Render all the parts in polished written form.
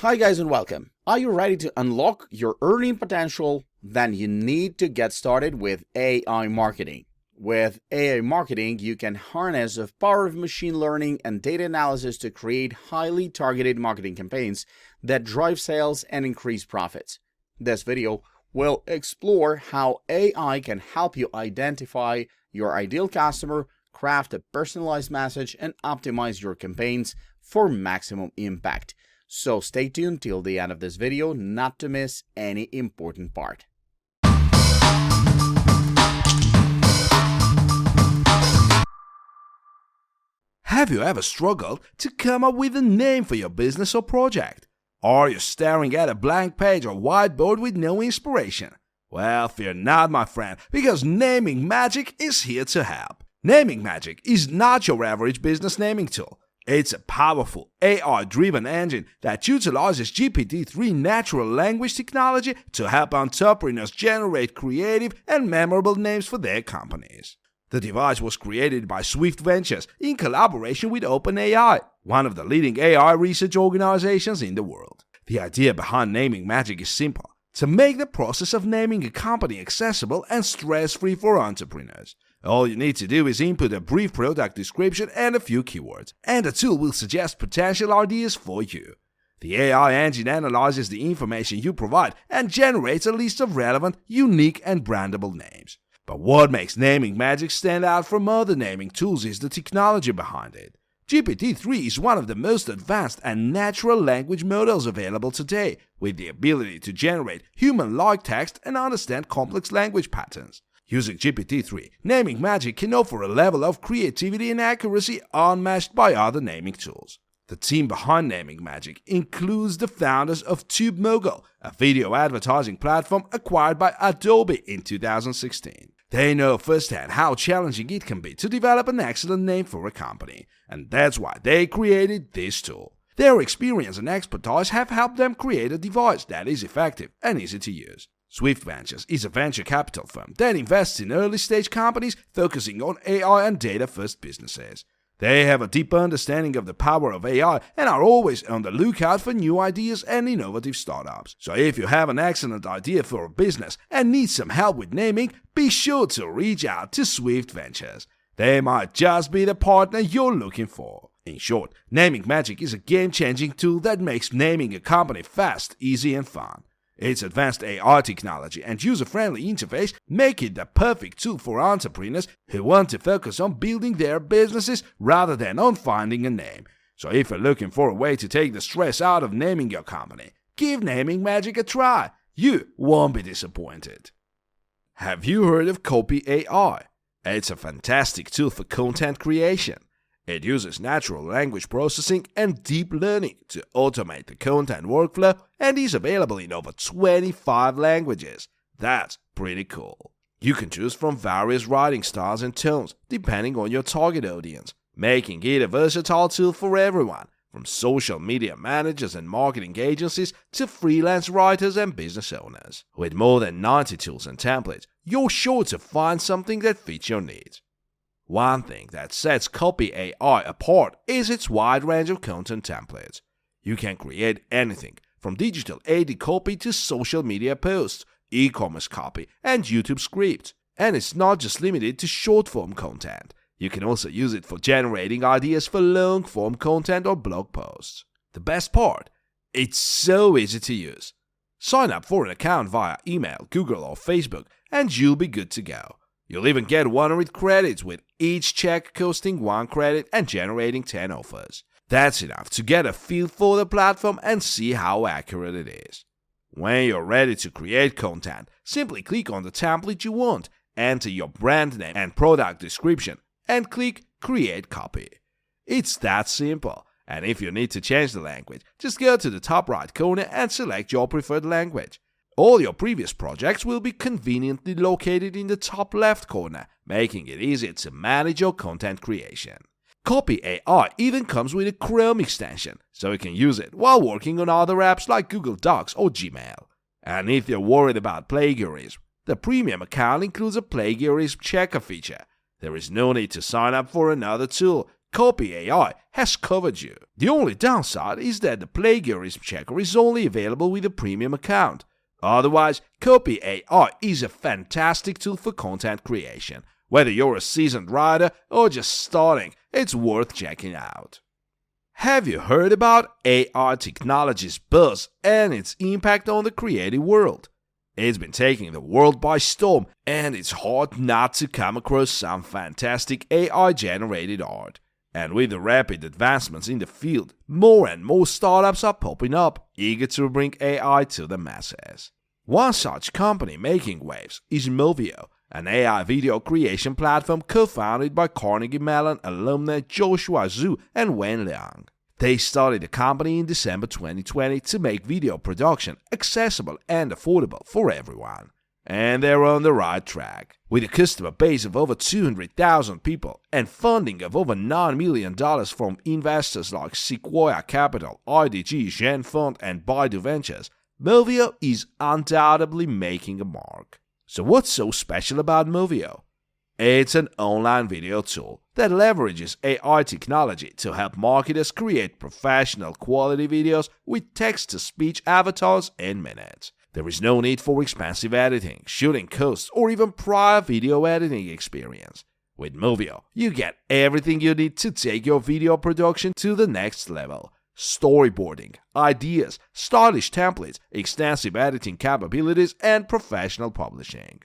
Hi guys and welcome. Are you ready to unlock your earning potential? Then you need to get started with AI marketing. With AI marketing, you can harness the power of machine learning and data analysis to create highly targeted marketing campaigns that drive sales and increase profits. This video will explore how AI can help you identify your ideal customer, craft a personalized message, and optimize your campaigns for maximum impact. So stay tuned till the end of this video not to miss any important part. Have you ever struggled to come up with a name for your business or project? Are you staring at a blank page or whiteboard with no inspiration? Well, fear not, my friend, because Naming Magic is here to help. Naming Magic is not your average business naming tool. It's a powerful AI-driven engine that utilizes GPT-3 natural language technology to help entrepreneurs generate creative and memorable names for their companies. The device was created by Swift Ventures in collaboration with OpenAI, one of the leading AI research organizations in the world. The idea behind Naming Magic is simple: to make the process of naming a company accessible and stress-free for entrepreneurs. All you need to do is input a brief product description and a few keywords, and the tool will suggest potential ideas for you. The AI engine analyzes the information you provide and generates a list of relevant, unique, and brandable names. But what makes Naming Magic stand out from other naming tools is the technology behind it. GPT-3 is one of the most advanced and natural language models available today, with the ability to generate human-like text and understand complex language patterns. Using GPT-3, Naming Magic can offer a level of creativity and accuracy unmatched by other naming tools. The team behind Naming Magic includes the founders of TubeMogul, a video advertising platform acquired by Adobe in 2016. They know firsthand how challenging it can be to develop an excellent name for a company, and that's why they created this tool. Their experience and expertise have helped them create a device that is effective and easy to use. Swift Ventures is a venture capital firm that invests in early-stage companies focusing on AI and data-first businesses. They have a deep understanding of the power of AI and are always on the lookout for new ideas and innovative startups. So if you have an excellent idea for a business and need some help with naming, be sure to reach out to Swift Ventures. They might just be the partner you're looking for. In short, Naming Magic is a game-changing tool that makes naming a company fast, easy, and fun. Its advanced AI technology and user-friendly interface make it the perfect tool for entrepreneurs who want to focus on building their businesses rather than on finding a name. So if you're looking for a way to take the stress out of naming your company, give Naming Magic a try. You won't be disappointed. Have you heard of Copy AI? It's a fantastic tool for content creation. It uses natural language processing and deep learning to automate the content workflow and is available in over 25 languages. That's pretty cool. You can choose from various writing styles and tones depending on your target audience, making it a versatile tool for everyone, from social media managers and marketing agencies to freelance writers and business owners. With more than 90 tools and templates, you're sure to find something that fits your needs. One thing that sets Copy AI apart is its wide range of content templates. You can create anything from digital AD copy to social media posts, e-commerce copy, and YouTube scripts. And it's not just limited to short-form content. You can also use it for generating ideas for long-form content or blog posts. The best part? It's so easy to use. Sign up for an account via email, Google, or Facebook, and you'll be good to go. You'll even get 100 credits, with each check costing 1 credit and generating 10 offers. That's enough to get a feel for the platform and see how accurate it is. When you're ready to create content, simply click on the template you want, enter your brand name and product description, and click Create Copy. It's that simple, and if you need to change the language, just go to the top right corner and select your preferred language. All your previous projects will be conveniently located in the top left corner, making it easier to manage your content creation. Copy AI even comes with a Chrome extension, so you can use it while working on other apps like Google Docs or Gmail. And if you're worried about plagiarism, the premium account includes a plagiarism checker feature. There is no need to sign up for another tool. Copy AI has covered you. The only downside is that the plagiarism checker is only available with a premium account. Otherwise, Copy AI is a fantastic tool for content creation. Whether you're a seasoned writer or just starting, it's worth checking out. Have you heard about AI technology's buzz and its impact on the creative world? It's been taking the world by storm, and it's hard not to come across some fantastic AI-generated art. And with the rapid advancements in the field, more and more startups are popping up, eager to bring AI to the masses. One such company making waves is Movio, an AI video creation platform co-founded by Carnegie Mellon alumni Joshua Zhu and Wen Liang. They started the company in December 2020 to make video production accessible and affordable for everyone. And they're on the right track. With a customer base of over 200,000 people and funding of over $9 million from investors like Sequoia Capital, IDG, Gen Fund, and Baidu Ventures, Movio is undoubtedly making a mark. So what's so special about Movio? It's an online video tool that leverages AI technology to help marketers create professional quality videos with text-to-speech avatars in minutes. There is no need for expensive editing, shooting costs, or even prior video editing experience. With Movio, you get everything you need to take your video production to the next level. Storyboarding, ideas, stylish templates, extensive editing capabilities, and professional publishing.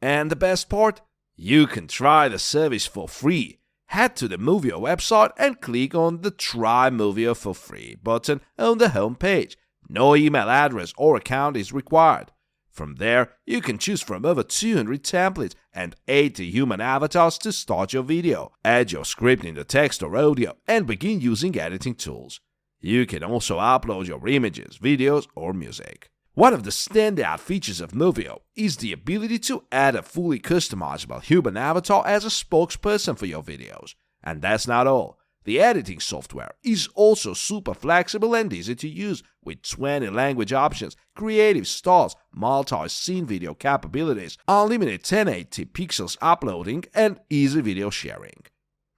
And the best part? You can try the service for free. Head to the Movio website and click on the Try Movio for Free button on the home page. No email address or account is required. From there, you can choose from over 200 templates and 80 human avatars to start your video, add your script in the text or audio, and begin using editing tools. You can also upload your images, videos, or music. One of the standout features of Movio is the ability to add a fully customizable human avatar as a spokesperson for your videos. And that's not all. The editing software is also super flexible and easy to use, with 20 language options, creative styles, multi-scene video capabilities, unlimited 1080 pixels uploading, and easy video sharing.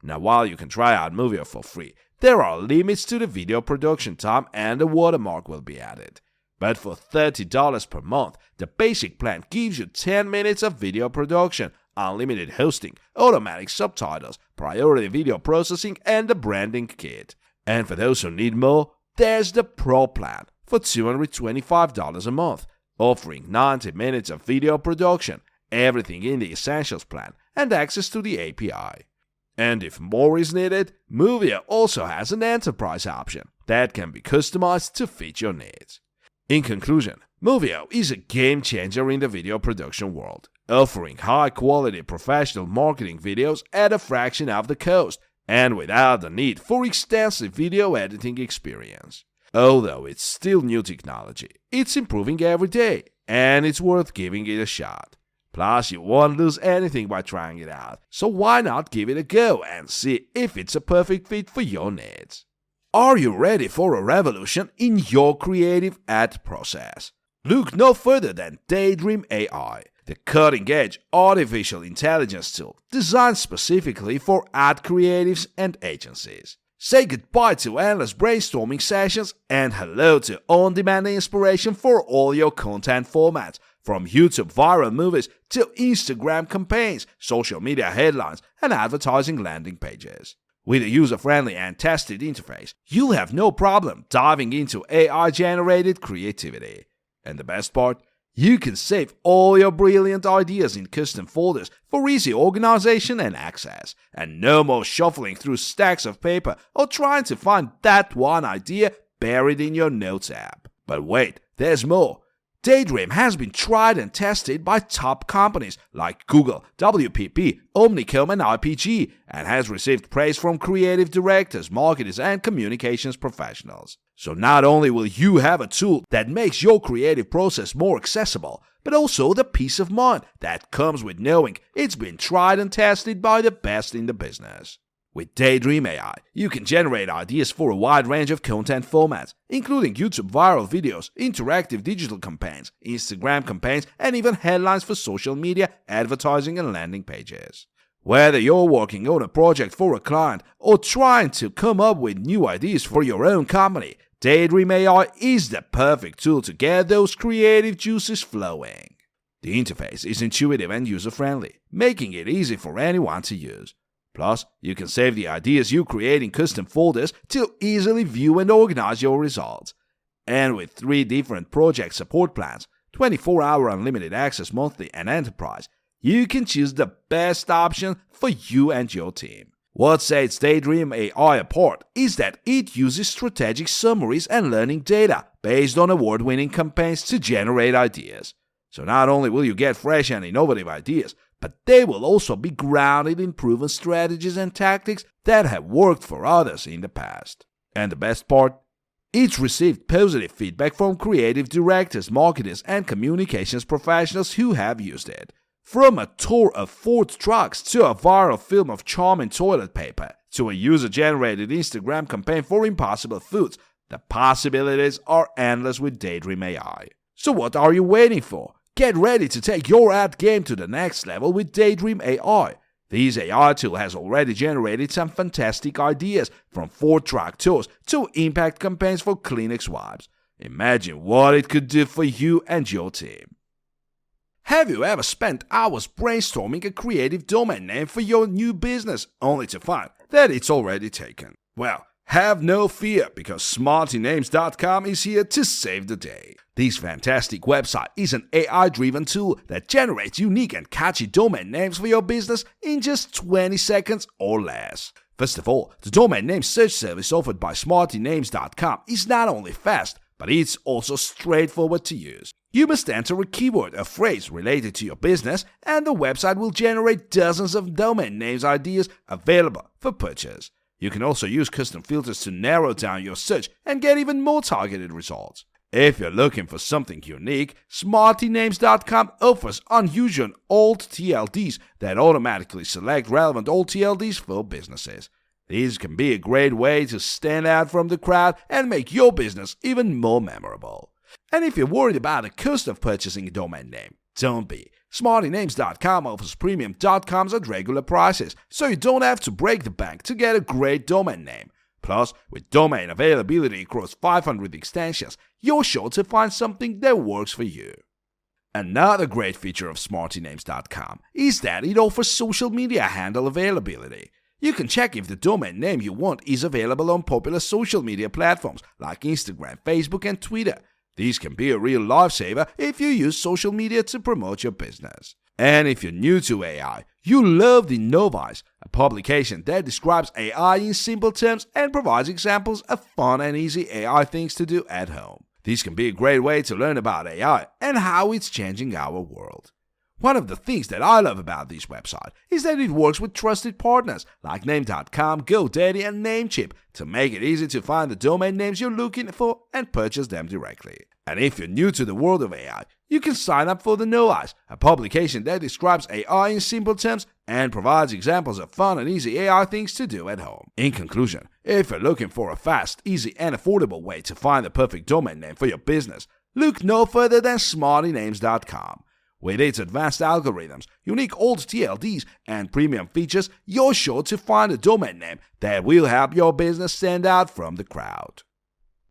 Now, while you can try out Movio for free, there are limits to the video production time and a watermark will be added. But for $30 per month, the basic plan gives you 10 minutes of video production, unlimited hosting, automatic subtitles, priority video processing, and the branding kit. And for those who need more, there's the Pro plan for $225 a month, offering 90 minutes of video production, everything in the Essentials plan, and access to the API. And if more is needed, Movio also has an enterprise option that can be customized to fit your needs. In conclusion, Movio is a game changer in the video production world, offering high-quality professional marketing videos at a fraction of the cost and without the need for extensive video editing experience. Although it's still new technology, it's improving every day, and it's worth giving it a shot. Plus, you won't lose anything by trying it out, so why not give it a go and see if it's a perfect fit for your needs? Are you ready for a revolution in your creative ad process? Look no further than Daydream AI, the cutting-edge artificial intelligence tool designed specifically for ad creatives and agencies. Say goodbye to endless brainstorming sessions and hello to on-demand inspiration for all your content formats, from YouTube viral movies to Instagram campaigns, social media headlines, and advertising landing pages. With a user-friendly and tested interface, you'll have no problem diving into AI-generated creativity. And the best part? You can save all your brilliant ideas in custom folders for easy organization and access. And no more shuffling through stacks of paper or trying to find that one idea buried in your Notes app. But wait, there's more. Daydream has been tried and tested by top companies like Google, WPP, Omnicom, and IPG, and has received praise from creative directors, marketers, and communications professionals. So not only will you have a tool that makes your creative process more accessible, but also the peace of mind that comes with knowing it's been tried and tested by the best in the business. With Daydream AI, you can generate ideas for a wide range of content formats, including YouTube viral videos, interactive digital campaigns, Instagram campaigns, and even headlines for social media, advertising, and landing pages. Whether you're working on a project for a client or trying to come up with new ideas for your own company, Daydream AI is the perfect tool to get those creative juices flowing. The interface is intuitive and user-friendly, making it easy for anyone to use. Plus, you can save the ideas you create in custom folders to easily view and organize your results. And with 3 different project support plans, 24-hour unlimited access monthly and enterprise, you can choose the best option for you and your team. What sets Daydream AI apart is that it uses strategic summaries and learning data based on award-winning campaigns to generate ideas. So not only will you get fresh and innovative ideas, but they will also be grounded in proven strategies and tactics that have worked for others in the past. And the best part? It's received positive feedback from creative directors, marketers, and communications professionals who have used it. From a tour of Ford trucks to a viral film of charming toilet paper to a user-generated Instagram campaign for Impossible Foods, the possibilities are endless with Daydream AI. So what are you waiting for? Get ready to take your ad game to the next level with Daydream AI. This AI tool has already generated some fantastic ideas, from Ford truck tours to impact campaigns for Kleenex wipes. Imagine what it could do for you and your team. Have you ever spent hours brainstorming a creative domain name for your new business only to find that it's already taken? Well, have no fear, because Smartynames.com is here to save the day. This fantastic website is an AI-driven tool that generates unique and catchy domain names for your business in just 20 seconds or less. First of all, the domain name search service offered by Smartynames.com is not only fast, but it's also straightforward to use. You must enter a keyword, a phrase related to your business, and the website will generate dozens of domain names ideas available for purchase. You can also use custom filters to narrow down your search and get even more targeted results. If you're looking for something unique, Smartynames.com offers unusual alt TLDs that automatically select relevant alt TLDs for businesses. These can be a great way to stand out from the crowd and make your business even more memorable. And if you're worried about the cost of purchasing a domain name, don't be. Smartynames.com offers premium .coms at regular prices, so you don't have to break the bank to get a great domain name. Plus, with domain availability across 500 extensions, you're sure to find something that works for you. Another great feature of Smartynames.com is that it offers social media handle availability. You can check if the domain name you want is available on popular social media platforms like Instagram, Facebook, and Twitter. These can be a real lifesaver if you use social media to promote your business. And if you're new to AI, you'll love the Novice, a publication that describes AI in simple terms and provides examples of fun and easy AI things to do at home. These can be a great way to learn about AI and how it's changing our world. One of the things that I love about this website is that it works with trusted partners like Name.com, GoDaddy, and Namecheap to make it easy to find the domain names you're looking for and purchase them directly. And if you're new to the world of AI, you can sign up for the Novice, a publication that describes AI in simple terms and provides examples of fun and easy AI things to do at home. In conclusion, if you're looking for a fast, easy, and affordable way to find the perfect domain name for your business, look no further than Smartynames.com. With its advanced algorithms, unique alt TLDs, and premium features, you're sure to find a domain name that will help your business stand out from the crowd.